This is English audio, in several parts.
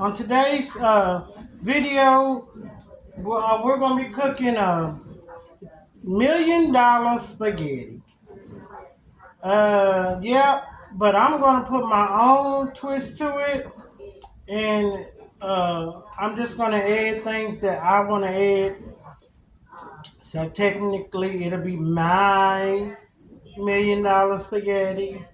On today's video, we're going to be cooking $1 million spaghetti. Yeah, but I'm going to put my own twist to it, and I'm just going to add things that I want to add. So technically, it'll be my $1 million spaghetti.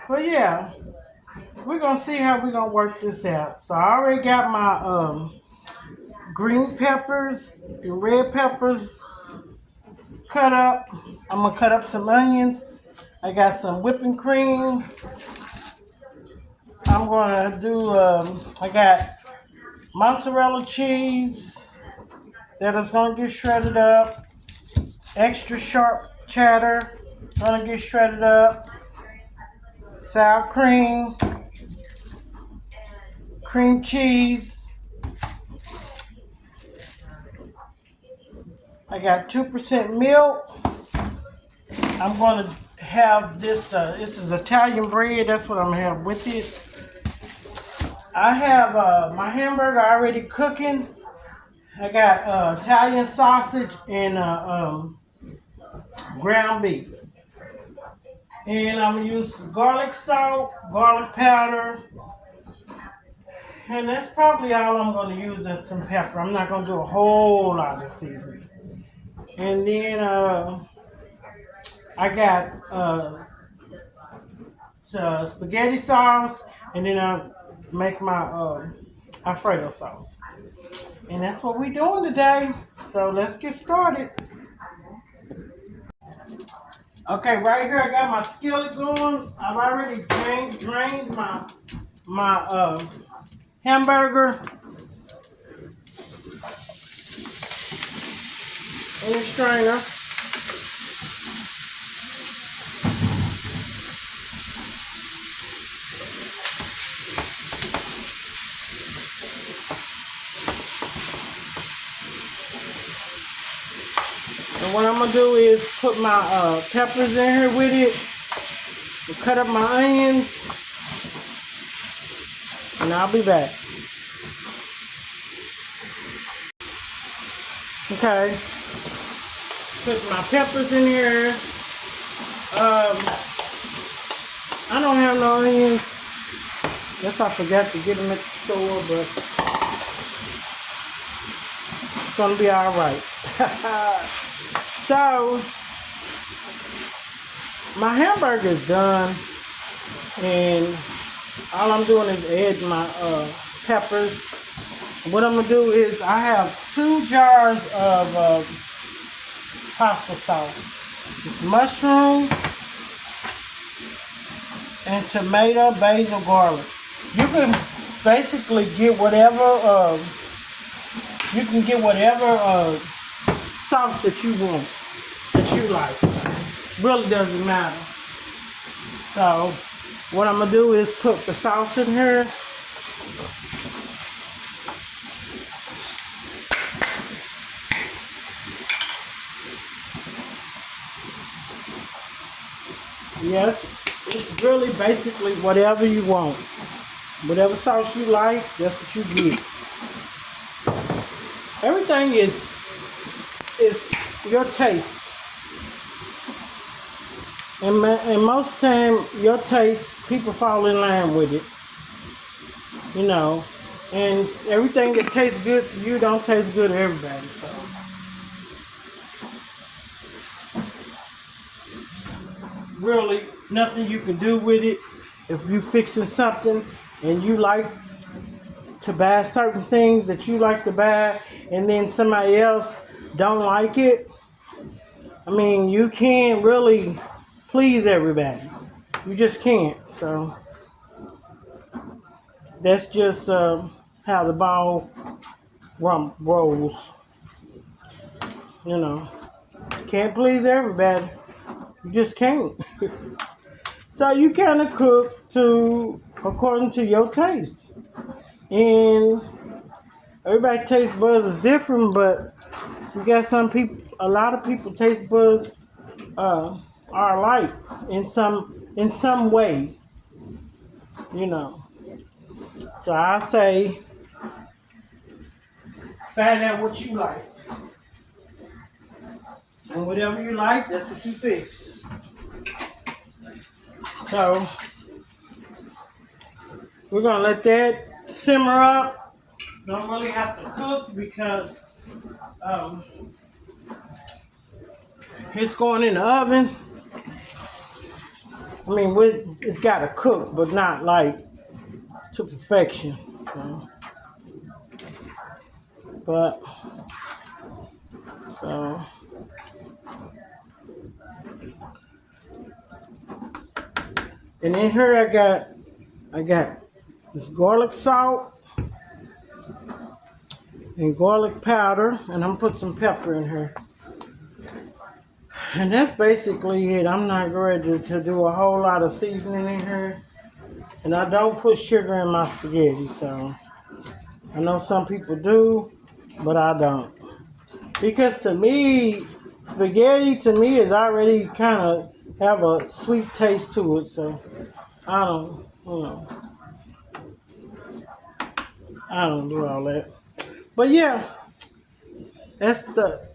But yeah, we're going to see how we're going to work this out. So I already got my green peppers and red peppers cut up. I'm gonna cut up some onions. I got some whipping cream. I'm gonna do. I got mozzarella cheese that is gonna get shredded up. Extra sharp cheddar gonna get shredded up. Sour cream, cream cheese. I got 2% milk. I'm gonna have this. This is Italian bread. That's what I'm gonna have with it. I have my hamburger already cooking. I got Italian sausage and ground beef. And I'm going to use garlic salt, garlic powder. And that's probably all I'm going to use, and some pepper. I'm not going to do a whole lot of seasoning. And then I got spaghetti sauce. And then I make my Alfredo sauce. And that's what we're doing today. So let's get started. Okay, right here I got my skillet going. I've already drained my hamburger in the strainer. And what I'm gonna do is put my peppers in here with it, and cut up my onions, and I'll be back. Okay, put my peppers in here. I don't have no onions. Guess I forgot to get them at the store, but it's gonna be all right. So, my hamburger is done, and all I'm doing is add my peppers. What I'm going to do is I have 2 jars of pasta sauce. It's mushroom and tomato, basil, garlic. You can basically get whatever, sauce that you want, that you like. Really doesn't matter. So what I'm gonna do is put the sauce in here. Yes, it's really basically whatever you want. Whatever sauce you like, that's what you get. Everything is your taste. And most time, your taste, people fall in line with it. You know. And everything that tastes good to you don't taste good to everybody. So. Really, nothing you can do with it. If you fixing something and you like to buy certain things that you like to buy, and then somebody else don't like it, I mean, you can't really please everybody. You just can't. So that's just how the ball rolls. You know, can't please everybody. You just can't. So you kind of cook according to your taste. And everybody's taste buds is different, but you got some people, a lot of people taste buds are alike in some way, you know. So I say find out what you like. And whatever you like, that's what you fix. So we're gonna let that simmer up. Don't really have to cook because um, it's going in the oven. I mean, it's got to cook, but not like to perfection. But so, and in here I got this garlic salt and garlic powder, and I'm put some pepper in here. And that's basically it. I'm not ready to do a whole lot of seasoning in here. And I don't put sugar in my spaghetti, so I know some people do, but I don't. Because to me, spaghetti to me is already kind of have a sweet taste to it, so I don't, I don't do all that. But yeah, that's the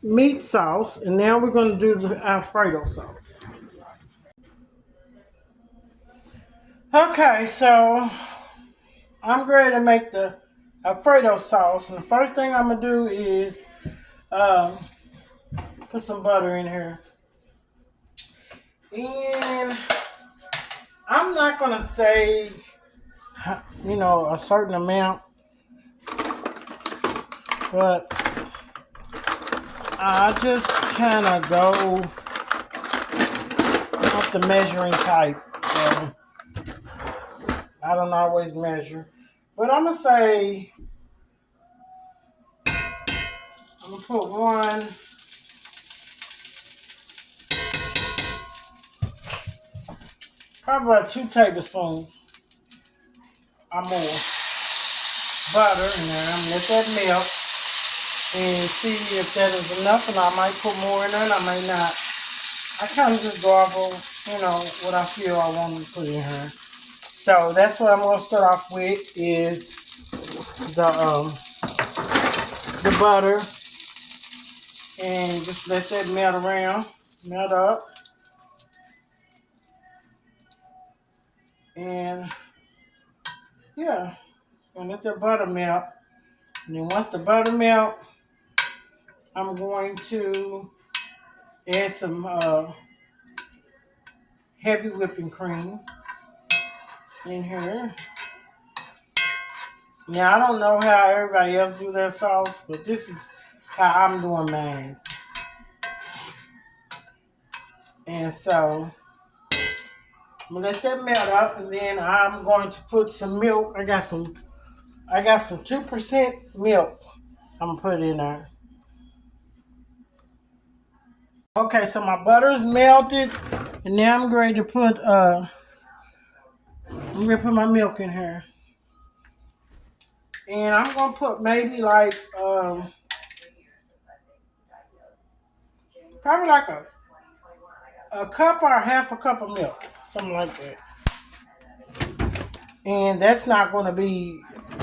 meat sauce, and now we're gonna do the Alfredo sauce. Okay, so I'm ready to make the Alfredo sauce, and the first thing I'm gonna do is um, put some butter in here. And I'm not gonna say, a certain amount, but I just kind of go off the measuring type. So I don't always measure, but I'm gonna put probably about 2 tablespoons or more butter in there. I'm gonna let that melt and see if that is enough, and I might put more in there, and I may not. I kind of just go off of, what I feel I want to put in here. So that's what I'm gonna start off with is the butter, and just let that melt up, and yeah, and let the butter melt. And then once the butter melt, I'm going to add some heavy whipping cream in here. Now, I don't know how everybody else do their sauce, but this is how I'm doing mine. And so I'm gonna let that melt up, and then I'm going to put some milk. I got some 2% milk. I'm gonna put in there. Okay, so my butter's melted, and now I'm ready to put my milk in here. And I'm gonna put maybe like probably like a cup or half a cup of milk, something like that. And that's not gonna be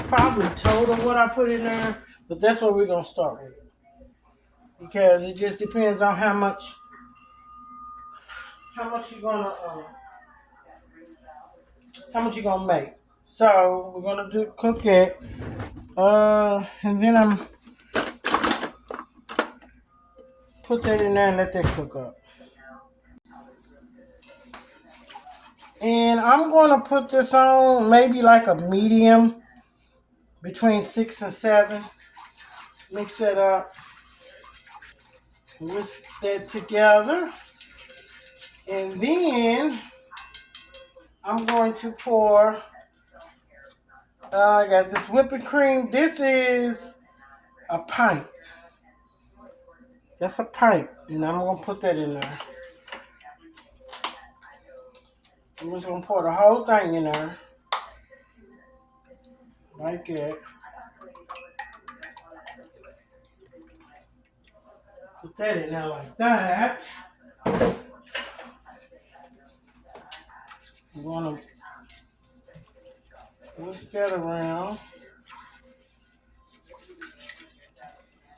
probably total what I put in there, but that's what we're gonna start with. Because it just depends on how much you're gonna make. So we're gonna cook it. And then I'm put that in there and let that cook up. And I'm gonna put this on maybe like a medium between 6 and 7. Mix it up. Whisk that together. And then I'm going to pour, I got this whipping cream. This is a pint. That's a pint. And I'm going to put that in there. I'm just going to pour the whole thing in there. Like that. Put that in there like that. I'm going to whisk that around.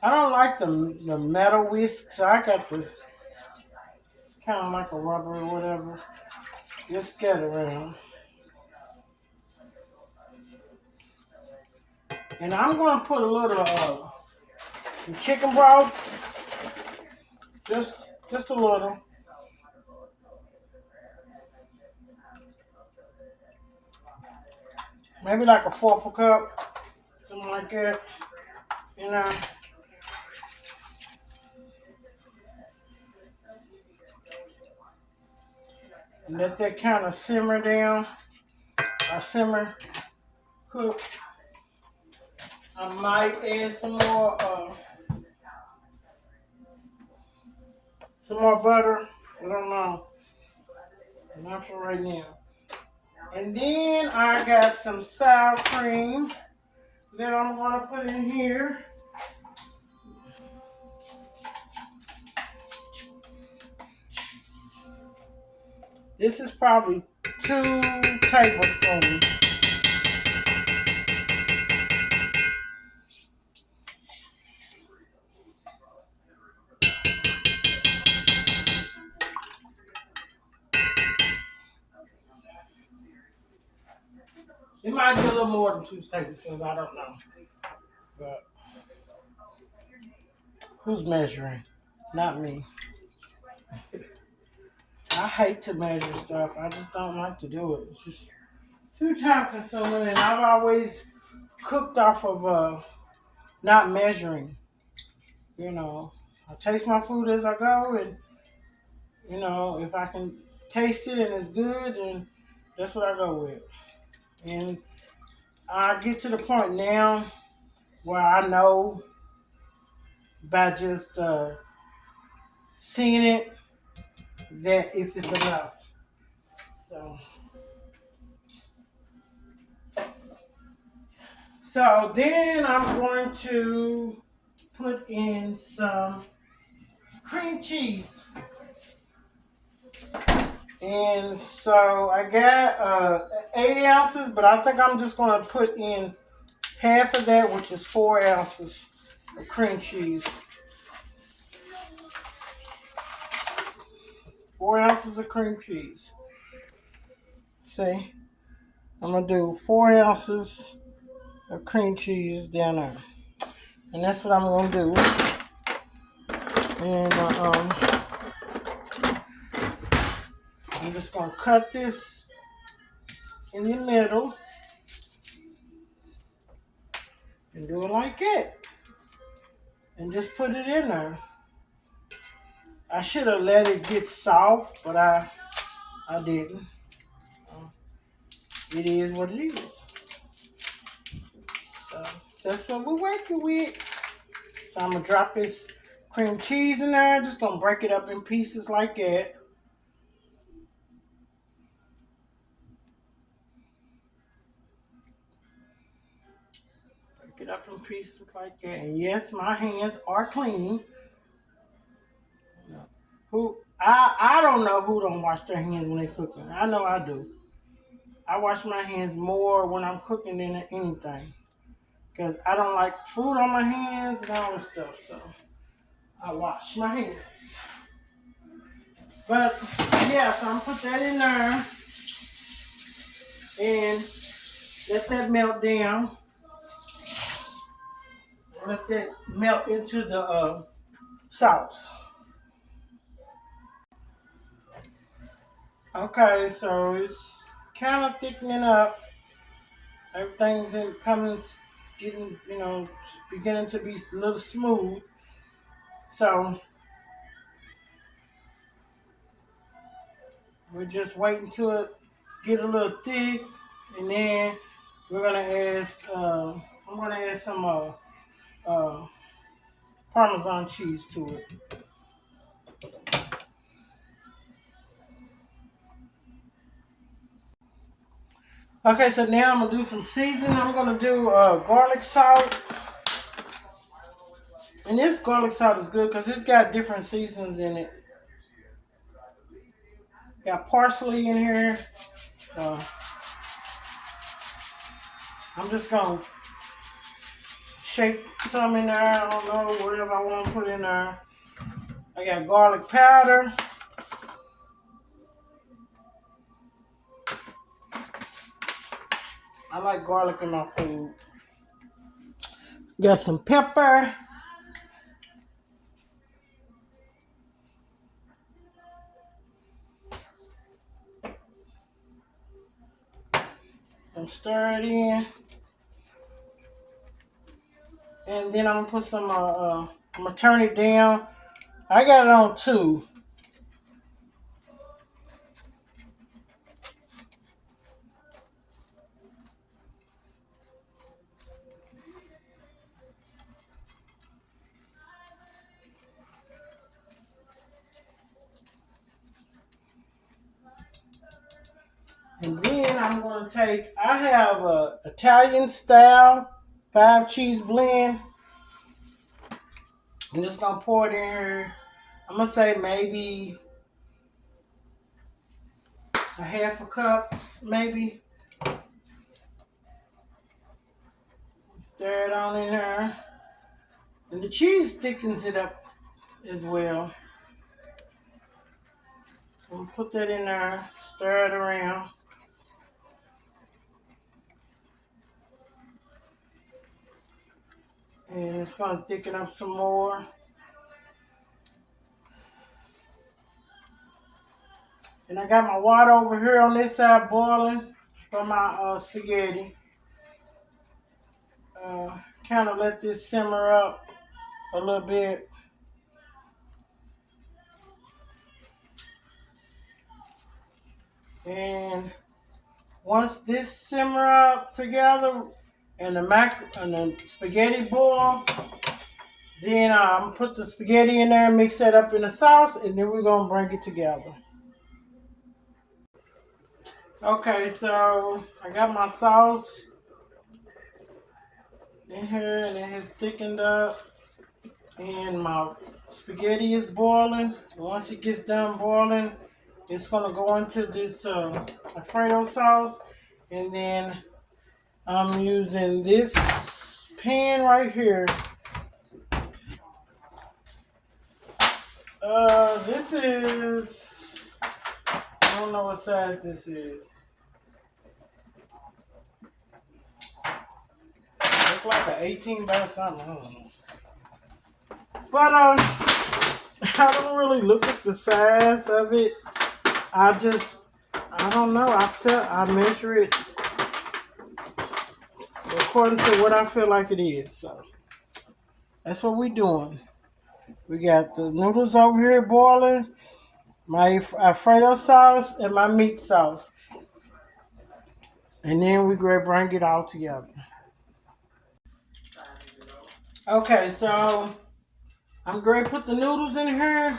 I don't like the metal whisk, so I got this kind of like a rubber or whatever. Just get around. And I'm gonna put a little chicken broth, just a little. Maybe like a fourth a cup, something like that. You know. And let that kind of simmer down. Or simmer, cook. I might add some more butter. I don't know. Not for right now. And then I got some sour cream that I'm gonna put in here. This is probably 2 tablespoons. It might be a little more than 2 tablespoons. I don't know. But who's measuring? Not me. I hate to measure stuff. I just don't like to do it. It's just too time consuming, and I've always cooked off of not measuring. You know, I taste my food as I go, and if I can taste it and it's good, then that's what I go with. And I get to the point now where I know by just seeing it that if it's enough. So, so then I'm going to put in some cream cheese. And so I got 8 ounces, but I think I'm just going to put in half of that, which is 4 ounces of cream cheese. 4 ounces of cream cheese. See, I'm going to do 4 ounces of cream cheese down there. And that's what I'm going to do. And I'm just going to cut this in the middle and do it like that. And just put it in there. I should have let it get soft, but I didn't. It is what it is. So that's what we're working with. So I'm going to drop this cream cheese in there. Just going to break it up in pieces like that. Break it up in pieces like that. And yes, my hands are clean. I don't know who don't wash their hands when they cooking. I know I do. I wash my hands more when I'm cooking than anything. Because I don't like food on my hands and all this stuff. So I wash my hands. But yeah, so I'm put that in there and let that melt down. Let that melt into the sauce. Okay, so it's kind of thickening up. Everything's getting, beginning to be a little smooth. So we're just waiting till it get a little thick, and then we're gonna add. I'm gonna add some Parmesan cheese to it. Okay, so now I'm gonna do some seasoning. I'm gonna do garlic salt, and this garlic salt is good because it's got different seasons in it. Got parsley in here. I'm just gonna shake some in there. I don't know, whatever I want to put in there. I got garlic powder. I like garlic in my food. Got some pepper. And stir it in. And then I'm gonna put some, I'm gonna turn it down. I got it on 2. And then I'm gonna I have a Italian style 5-cheese blend. I'm just gonna pour it in here. I'm gonna say maybe a half a cup, maybe. Stir it on in there. And the cheese thickens it up as well. So put that in there, stir it around. And it's gonna thicken up some more. And I got my water over here on this side boiling for my spaghetti. Kind of let this simmer up a little bit. And once this simmer up together and the spaghetti boil, then I'm put the spaghetti in there, mix that up in the sauce, and then we're gonna bring it together. Okay, so I got my sauce in here, and it has thickened up, and my spaghetti is boiling. Once it gets done boiling, it's gonna go into this Alfredo sauce, and then I'm using this pan right here. This is, I don't know what size this is. Looks like an 18 by something, I don't know. But I don't really look at the size of it. I don't know. I measure it according to what I feel like it is. So that's what we're doing. We got the noodles over here boiling, my Alfredo sauce, and my meat sauce. And then we going to bring it all together. Okay, so I'm going to put the noodles in here.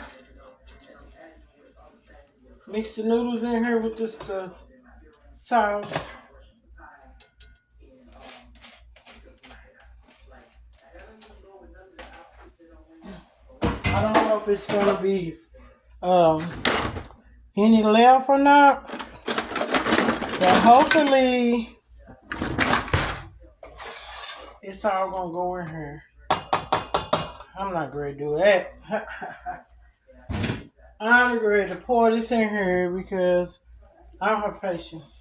Mix the noodles in here with this sauce. I don't know if it's going to be any left or not. But hopefully it's all going to go in here. I'm not ready to do that. I'm ready to pour this in here because I don't have patience.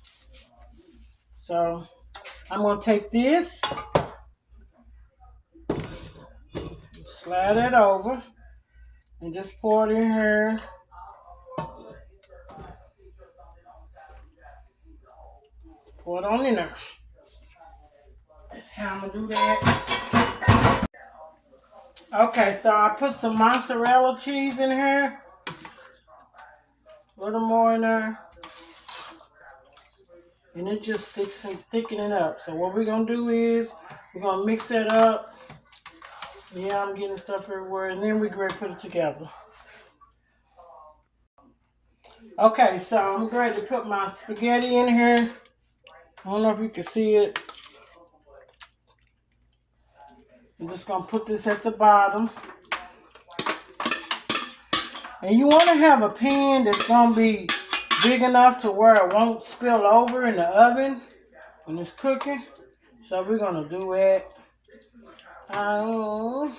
So I'm going to take this, slide it over, and just pour it in here. Pour it on in there. That's how I'm going to do that. Okay, so I put some mozzarella cheese in here. A little more in there. And it just thicken it up. So what we're going to do is we're going to mix it up. Yeah, I'm getting stuff everywhere. And then we're going to put it together. Okay, so I'm ready to put my spaghetti in here. I don't know if you can see it. I'm just going to put this at the bottom. And you want to have a pan that's going to be big enough to where it won't spill over in the oven when it's cooking. So we're going to do that. I'll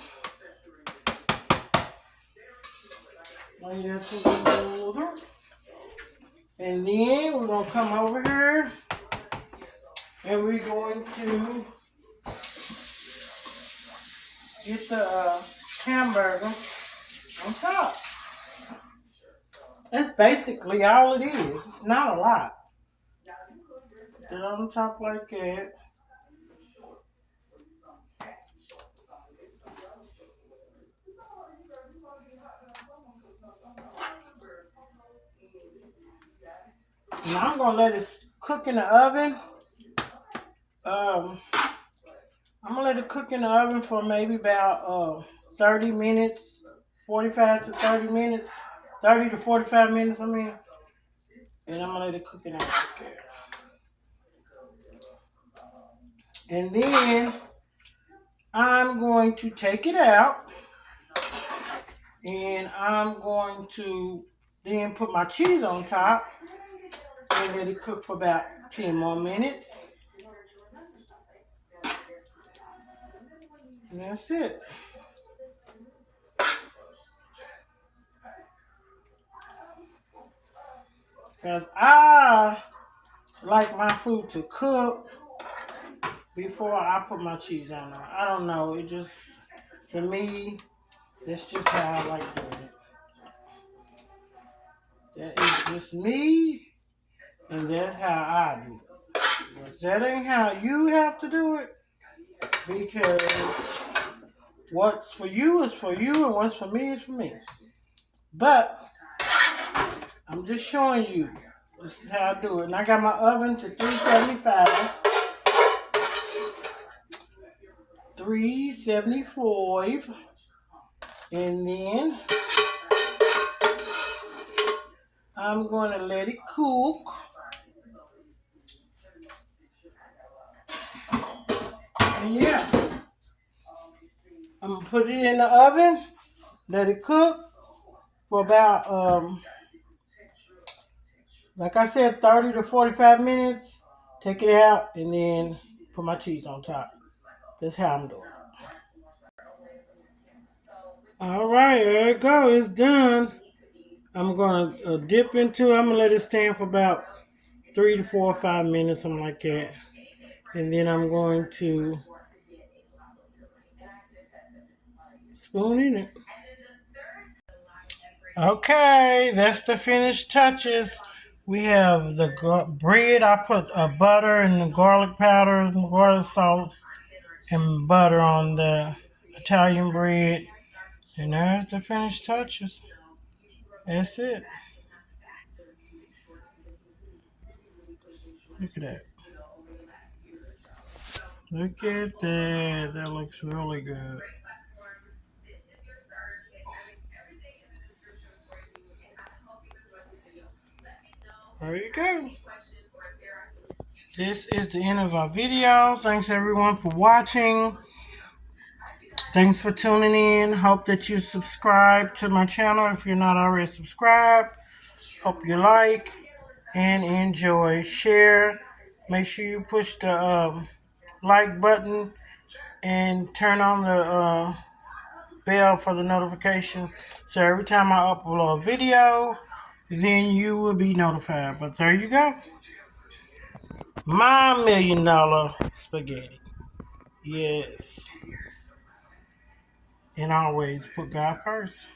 lay that together. And then we're going to come over here and we're going to get the hamburger on top. That's basically all it is. It's not a lot. Get it on top like that. Now I'm gonna let it cook in the oven. I'm gonna let it cook in the oven for maybe about 30 minutes, 45 to 30 minutes, 30 to 45 minutes. I mean, and I'm gonna let it cook it out like that. And then I'm going to take it out, and I'm going to then put my cheese on top and let it cook for about 10 more minutes. And that's it. Because I like my food to cook before I put my cheese on it. I don't know. It just, to me, that's just how I like doing it. That is just me, and that's how I do it. But that ain't how you have to do it, because what's for you is for you, and what's for me is for me. But I'm just showing you this is how I do it. And I got my oven to 375. 375. And then I'm going to let it cook. And yeah, I'm going to put it in the oven, let it cook for about, like I said, 30 to 45 minutes. Take it out and then put my cheese on top. That's how I'm doing it. All right, there it go. It's done. I'm going to dip into it. I'm going to let it stand for about 3 to 4 or 5 minutes, something like that. And then I'm going to spoon in it. Okay, that's the finished touches. We have the bread. I put butter and the garlic powder, and garlic salt, and butter on the Italian bread. And there's the finished touches. That's it. Look at that. Look at that. That looks really good. There you go. This is the end of our video. Thanks everyone for watching. Thanks for tuning in. Hope that you subscribe to my channel if you're not already subscribed. Hope you like and enjoy. Share. Make sure you push the like button and turn on the bell for the notification. So every time I upload a video, then you will be notified. But there you go. My $1,000,000 spaghetti. Yes. And always put God first.